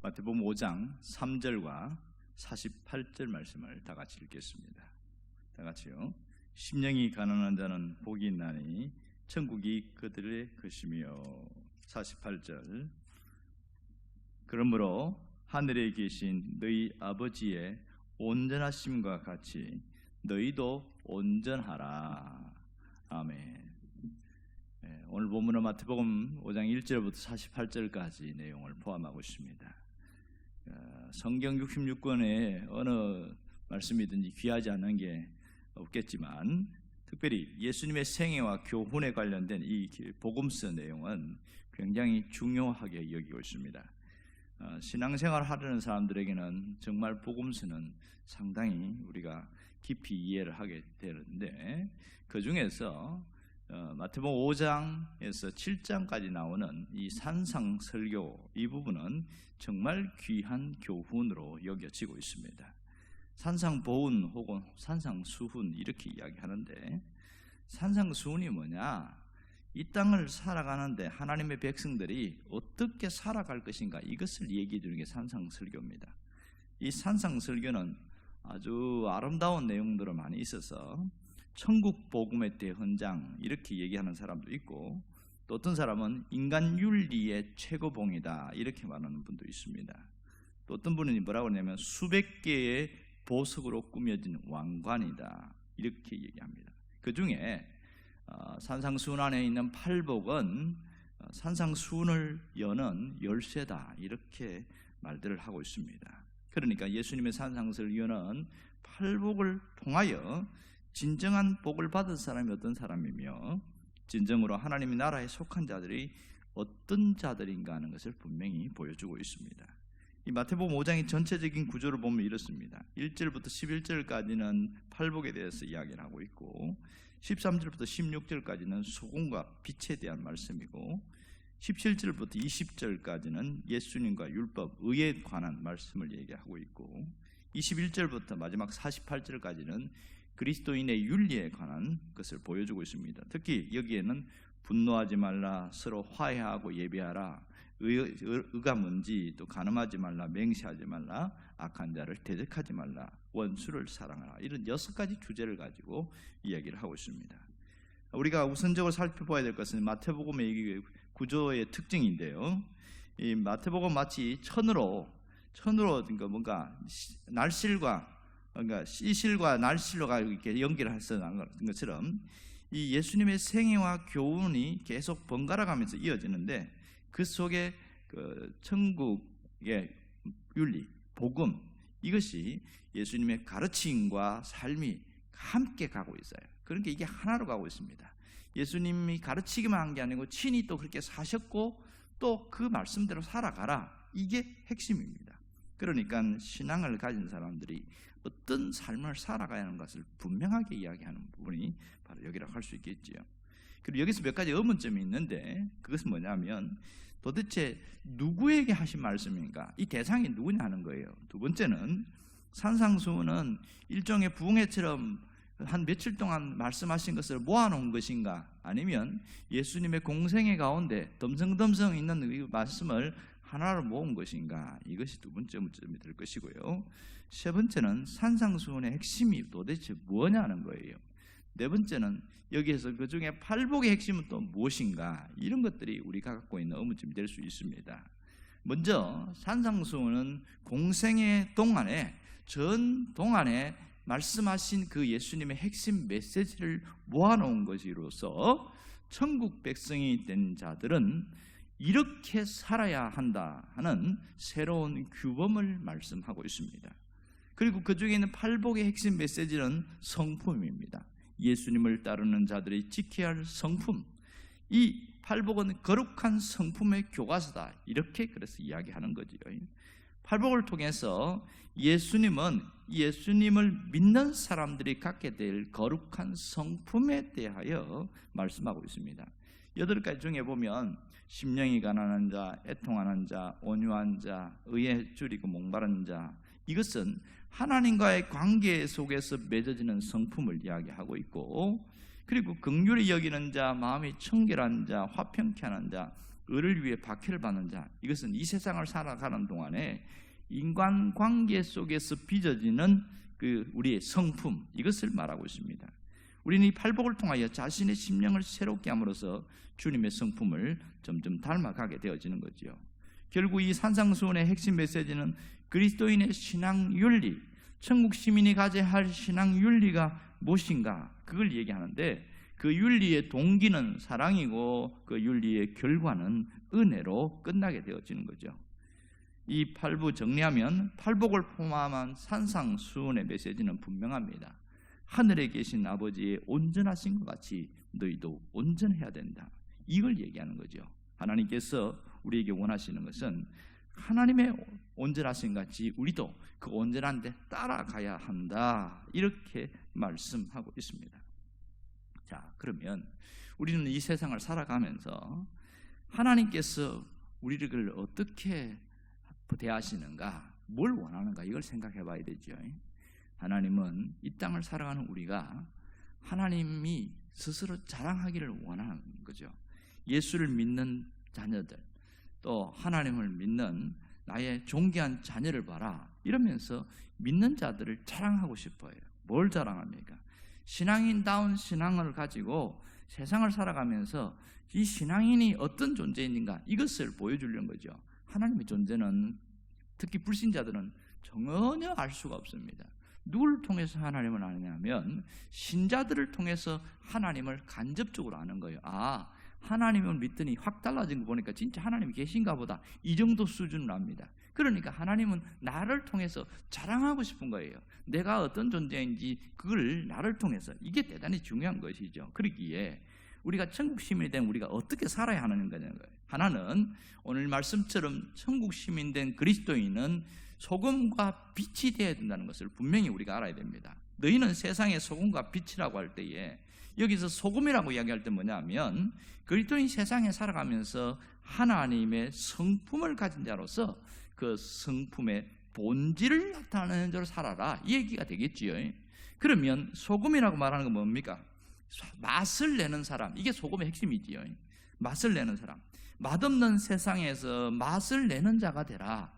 마태복음 5장 3절과 48절 말씀을 다 같이 읽겠습니다. 다 같이요. 심령이 가난한 자는 복이 있나니 천국이 그들의 것이며. 48절. 그러므로 하늘에 계신 너희 아버지의 온전하심과 같이 너희도 온전하라. 아멘. 오늘 본문은 마태복음 5장 1절부터 48절까지 내용을 포함하고 있습니다. 성경 66권에 어느 말씀이든지 귀하지 않은 게 없겠지만 특별히 예수님의 생애와 교훈에 관련된 이 복음서 내용은 굉장히 중요하게 여기고 있습니다. 신앙생활 하려는 사람들에게는 정말 복음서는 상당히 우리가 깊이 이해를 하게 되는데, 그 중에서 마태복음 5장에서 7장까지 나오는 이 산상설교, 이 부분은 정말 귀한 교훈으로 여겨지고 있습니다. 산상보훈 혹은 산상수훈 이렇게 이야기하는데, 산상수훈이 뭐냐? 이 땅을 살아가는데 하나님의 백성들이 어떻게 살아갈 것인가, 이것을 얘기해 주는 게 산상설교입니다. 이 산상설교는 아주 아름다운 내용들이 많이 있어서 천국 복음의 대헌장 이렇게 얘기하는 사람도 있고, 또 어떤 사람은 인간 윤리의 최고봉이다 이렇게 말하는 분도 있습니다. 또 어떤 분은 뭐라고 하냐면 수백 개의 보석으로 꾸며진 왕관이다 이렇게 얘기합니다. 그 중에 산상수훈 안에 있는 팔복은 산상수훈을 여는 열쇠다 이렇게 말들을 하고 있습니다. 그러니까 예수님의 산상설교는 팔복을 통하여 진정한 복을 받은 사람이 어떤 사람이며 진정으로 하나님의 나라에 속한 자들이 어떤 자들인가 하는 것을 분명히 보여주고 있습니다. 이 마태복음 5장의 전체적인 구조를 보면 이렇습니다. 1절부터 11절까지는 팔복에 대해서 이야기를 하고 있고, 13절부터 16절까지는 소금과 빛에 대한 말씀이고, 17절부터 20절까지는 예수님과 율법, 의에 관한 말씀을 얘기하고 있고, 21절부터 마지막 48절까지는 그리스도인의 윤리에 관한 것을 보여주고 있습니다. 특히 여기에는 분노하지 말라, 서로 화해하고 예배하라, 의가 뭔지, 또 간음하지 말라, 맹세하지 말라, 악한 자를 대적하지 말라, 원수를 사랑하라, 이런 6가지 주제를 가지고 이야기를 하고 있습니다. 우리가 우선적으로 살펴봐야 될 것은 마태복음의 구조의 특징인데요, 이 마태복음 마치 천으로 그러니까 뭔가 날실과 그러니까 시실과 날실로가 이렇게 연결을 했었던 것처럼 이 예수님의 생애와 교훈이 계속 번갈아가면서 이어지는데, 그 속에 그 천국의 윤리, 복음, 이것이 예수님의 가르침과 삶이 함께 가고 있어요. 그러니까 이게 하나로 가고 있습니다. 예수님이 가르치기만 한 게 아니고 친히 또 그렇게 사셨고 또 그 말씀대로 살아가라, 이게 핵심입니다. 그러니까 신앙을 가진 사람들이 어떤 삶을 살아가야 하는 것을 분명하게 이야기하는 부분이 바로 여기라고 할 수 있겠지요. 그리고 여기서 몇 가지 의문점이 있는데, 그것은 뭐냐면 도대체 누구에게 하신 말씀인가, 이 대상이 누구냐 하는 거예요. 두 번째는 산상수훈은 일종의 부흥회처럼 한 며칠 동안 말씀하신 것을 모아놓은 것인가, 아니면 예수님의 공생애 가운데 덤성덤성 있는 이 말씀을 하나로 모은 것인가, 이것이 두 번째 문제점이 될 것이고요. 세 번째는 산상수훈의 핵심이 도대체 뭐냐는 거예요. 네 번째는 여기에서 그 중에 팔복의 핵심은 또 무엇인가, 이런 것들이 우리가 갖고 있는 의문점이 될 수 있습니다. 먼저 산상수훈은 공생애 동안에 전 동안에 말씀하신 그 예수님의 핵심 메시지를 모아놓은 것으로서 천국 백성이 된 자들은 이렇게 살아야 한다 하는 새로운 규범을 말씀하고 있습니다. 그리고 그 중에 있는 팔복의 핵심 메시지는 성품입니다. 예수님을 따르는 자들이 지켜야 할 성품, 이 팔복은 거룩한 성품의 교과서다, 이렇게 그래서 이야기하는 거지요. 팔복을 통해서 예수님은 예수님을 믿는 사람들이 갖게 될 거룩한 성품에 대하여 말씀하고 있습니다. 8가지 중에 보면 심령이 가난한 자, 애통하는 자, 온유한 자, 의에 줄이고 목마른 자, 이것은 하나님과의 관계 속에서 맺어지는 성품을 이야기하고 있고, 그리고 긍휼히 여기는 자, 마음이 청결한 자, 화평케 하는 자, 을을 위해 박해를 받는 자, 이것은 이 세상을 살아가는 동안에 인간관계 속에서 빚어지는 우리의 성품, 이것을 말하고 있습니다. 우리는 이 팔복을 통하여 자신의 심령을 새롭게 함으로써 주님의 성품을 점점 닮아가게 되어지는 거죠. 결국 이 산상수훈의 핵심 메시지는 그리스도인의 신앙 윤리, 천국 시민이 가져야 할 신앙 윤리가 무엇인가, 그걸 얘기하는데, 그 윤리의 동기는 사랑이고 그 윤리의 결과는 은혜로 끝나게 되어지는 거죠. 이 8부 정리하면 팔복을 포함한 산상수훈의 메시지는 분명합니다. 하늘에 계신 아버지의 온전하신 것 같이 너희도 온전해야 된다, 이걸 얘기하는 거죠. 하나님께서 우리에게 원하시는 것은 하나님의 온전하신 것 같이 우리도 그 온전한 데 따라가야 한다, 이렇게 말씀하고 있습니다. 자, 그러면 우리는 이 세상을 살아가면서 하나님께서 우리를 어떻게 대하시는가, 뭘 원하는가, 이걸 생각해 봐야 되죠. 하나님은 이 땅을 살아가는 우리가 하나님이 스스로 자랑하기를 원하는 거죠. 예수를 믿는 자녀들, 또 하나님을 믿는 나의 존귀한 자녀를 봐라, 이러면서 믿는 자들을 자랑하고 싶어요. 뭘 자랑합니까? 신앙인다운 신앙을 가지고 세상을 살아가면서 이 신앙인이 어떤 존재인가, 이것을 보여주려는 거죠. 하나님의 존재는, 특히 불신자들은 전혀 알 수가 없습니다. 누구를 통해서 하나님을 아느냐면 신자들을 통해서 하나님을 간접적으로 아는 거예요. 아, 하나님을 믿더니 확 달라진 거 보니까 진짜 하나님이 계신가 보다, 이 정도 수준으로 압니다. 그러니까 하나님은 나를 통해서 자랑하고 싶은 거예요. 내가 어떤 존재인지 그걸 나를 통해서, 이게 대단히 중요한 것이죠. 그러기에 우리가 천국 시민이 된 우리가 어떻게 살아야 하는 거냐는 거예요. 하나는 오늘 말씀처럼 천국 시민 된 그리스도인은 소금과 빛이 되어야 된다는 것을 분명히 우리가 알아야 됩니다. 너희는 세상의 소금과 빛이라고 할 때에, 여기서 소금이라고 이야기할 때 뭐냐면 그리스도인 세상에 살아가면서 하나님의 성품을 가진 자로서 그 성품의 본질을 나타내는 자로 살아라, 이 얘기가 되겠지요. 그러면 소금이라고 말하는 건 뭡니까? 맛을 내는 사람, 이게 소금의 핵심이지요. 맛을 내는 사람, 맛없는 세상에서 맛을 내는 자가 되라.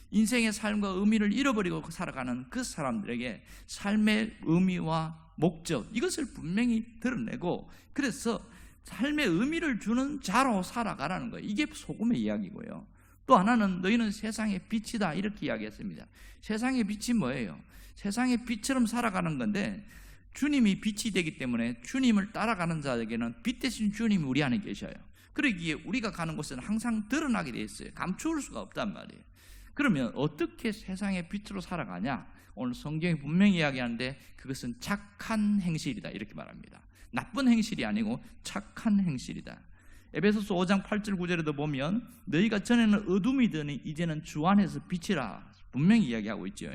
인생의 삶과 의미를 잃어버리고 살아가는 그 사람들에게 삶의 의미와 목적, 이것을 분명히 드러내고, 그래서 삶의 의미를 주는 자로 살아가라는 거예요. 이게 소금의 이야기고요. 또 하나는 너희는 세상의 빛이다, 이렇게 이야기했습니다. 세상의 빛이 뭐예요? 세상의 빛처럼 살아가는 건데, 주님이 빛이 되기 때문에 주님을 따라가는 자에게는 빛 대신 주님이 우리 안에 계셔요. 그러기에 우리가 가는 곳은 항상 드러나게 돼 있어요. 감추을 수가 없단 말이에요. 그러면 어떻게 세상의 빛으로 살아가냐? 오늘 성경이 분명히 이야기하는데 그것은 착한 행실이다, 이렇게 말합니다. 나쁜 행실이 아니고 착한 행실이다. 에베소서 5장 8절 9절에도 보면 너희가 전에는 어둠이더니 이제는 주 안에서 빛이라, 분명히 이야기하고 있죠.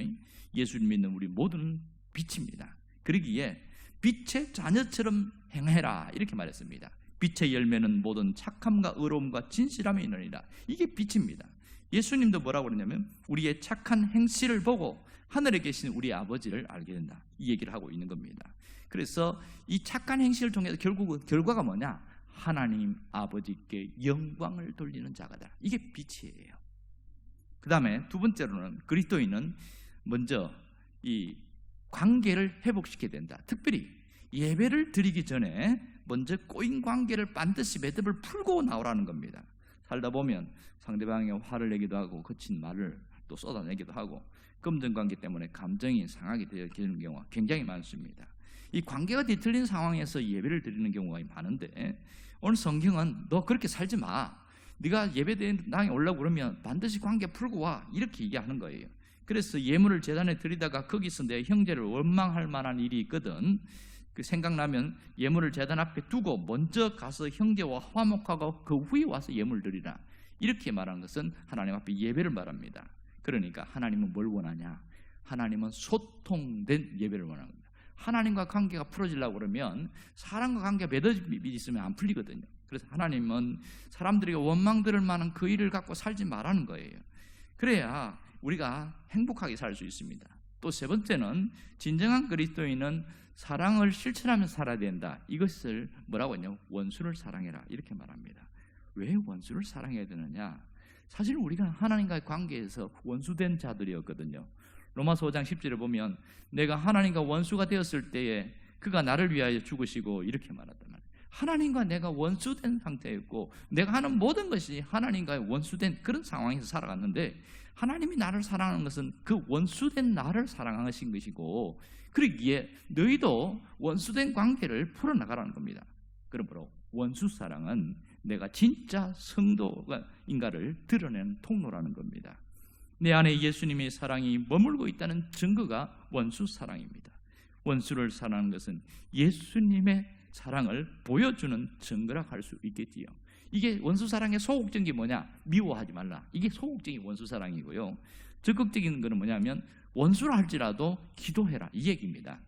예수를 믿는 우리 모두는 빛입니다. 그러기에 빛의 자녀처럼 행해라, 이렇게 말했습니다. 빛의 열매는 모든 착함과 의로움과 진실함이 있느니라. 이게 빛입니다. 예수님도 뭐라고 그러냐면 우리의 착한 행실을 보고 하늘에 계신 우리 아버지를 알게 된다, 이 얘기를 하고 있는 겁니다. 그래서 이 착한 행실을 통해서 결국은 결과가 뭐냐? 하나님 아버지께 영광을 돌리는 자가 되라. 이게 빛이에요. 그 다음에 두 번째로는 그리스도인은 먼저 이 관계를 회복시켜야 된다. 특별히 예배를 드리기 전에 먼저 꼬인 관계를 반드시 매듭을 풀고 나오라는 겁니다. 살다 보면 상대방에게 화를 내기도 하고 거친 말을 또 쏟아내기도 하고 금전관계 때문에 감정이 상하게 되는 경우가 굉장히 많습니다. 이 관계가 뒤틀린 상황에서 예배를 드리는 경우가 많은데, 오늘 성경은 너 그렇게 살지 마, 네가 예배당에 오려고 그러면 반드시 관계 풀고 와, 이렇게 얘기하는 거예요. 그래서 예물을 제단에 드리다가 거기서 내 형제를 원망할 만한 일이 있거든, 그 생각나면 예물을 제단 앞에 두고 먼저 가서 형제와 화목하고 그 후에 와서 예물을 드리라, 이렇게 말하는 것은 하나님 앞에 예배를 말합니다. 그러니까 하나님은 뭘 원하냐? 하나님은 소통된 예배를 원하는 겁니다. 하나님과 관계가 풀어지려고 그러면 사람과 관계가 맺어져 있으면 안 풀리거든요. 그래서 하나님은 사람들이 원망 들을 만한 그 일을 갖고 살지 말라는 거예요. 그래야 우리가 행복하게 살 수 있습니다. 또 세 번째는 진정한 그리스도인은 사랑을 실천하면서 살아야 된다. 이것을 뭐라고 하냐? 원수를 사랑해라, 이렇게 말합니다. 왜 원수를 사랑해야 되느냐? 사실 우리가 하나님과의 관계에서 원수된 자들이었거든요. 로마서 5장 10절에 보면 내가 하나님과 원수가 되었을 때에 그가 나를 위하여 죽으시고 이렇게 말했단 말이에요. 하나님과 내가 원수된 상태였고 내가 하는 모든 것이 하나님과의 원수된 그런 상황에서 살아갔는데 하나님이 나를 사랑하는 것은 그 원수된 나를 사랑하신 것이고 그러기에 너희도 원수된 관계를 풀어나가라는 겁니다. 그러므로 원수 사랑은 내가 진짜 성도인가를 드러내는 통로라는 겁니다. 내 안에 예수님의 사랑이 머물고 있다는 증거가 원수 사랑입니다. 원수를 사랑하는 것은 예수님의 사랑을 보여주는 증거라 할 수 있겠지요. 이게 원수 사랑의 소극적인 게 뭐냐? 미워하지 말라. 이게 소극적인 원수 사랑이고요. 적극적인 것은 뭐냐면 원수라 할지라도 기도해라 이 얘기입니다.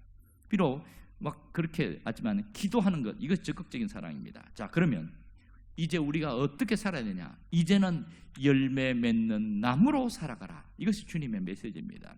비록 막 그렇게 하지만 기도하는 것 이것 적극적인 사랑입니다. 자, 그러면 이제 우리가 어떻게 살아야 되냐? 이제는 열매 맺는 나무로 살아가라. 이것이 주님의 메시지입니다.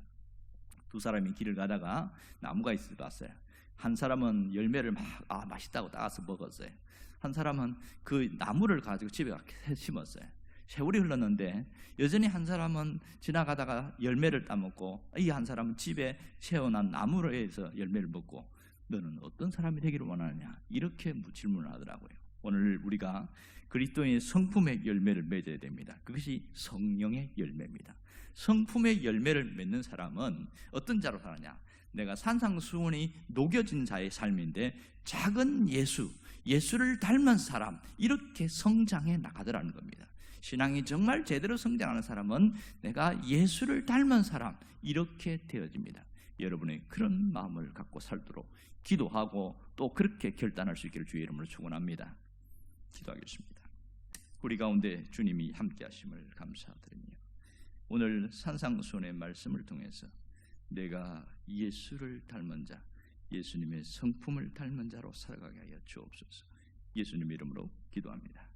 두 사람이 길을 가다가 나무가 있을 것 같아요. 한 사람은 열매를 막 맛있다고 따서 먹었어요. 한 사람은 그 나무를 가지고 집에 심었어요. 세월이 흘렀는데 여전히 한 사람은 지나가다가 열매를 따먹고 이 한 사람은 집에 세워난 나무에서 열매를 먹고 너는 어떤 사람이 되기를 원하느냐? 이렇게 질문을 하더라고요. 오늘 우리가 그리스도의 성품의 열매를 맺어야 됩니다. 그것이 성령의 열매입니다. 성품의 열매를 맺는 사람은 어떤 자로 사느냐? 내가 산상수훈이 녹여진 자의 삶인데 작은 예수를 닮은 사람 이렇게 성장해 나가더라는 겁니다. 신앙이 정말 제대로 성장하는 사람은 내가 예수를 닮은 사람 이렇게 되어집니다. 여러분의 그런 마음을 갖고 살도록 기도하고 또 그렇게 결단할 수 있기를 주의 이름으로 축원합니다. 기도하겠습니다. 우리 가운데 주님이 함께 하심을 감사드리며 오늘 산상수훈의 말씀을 통해서 내가 예수를 닮은 자, 예수님의 성품을 닮은 자로 살아가게 하여 주옵소서. 예수님 이름으로 기도합니다.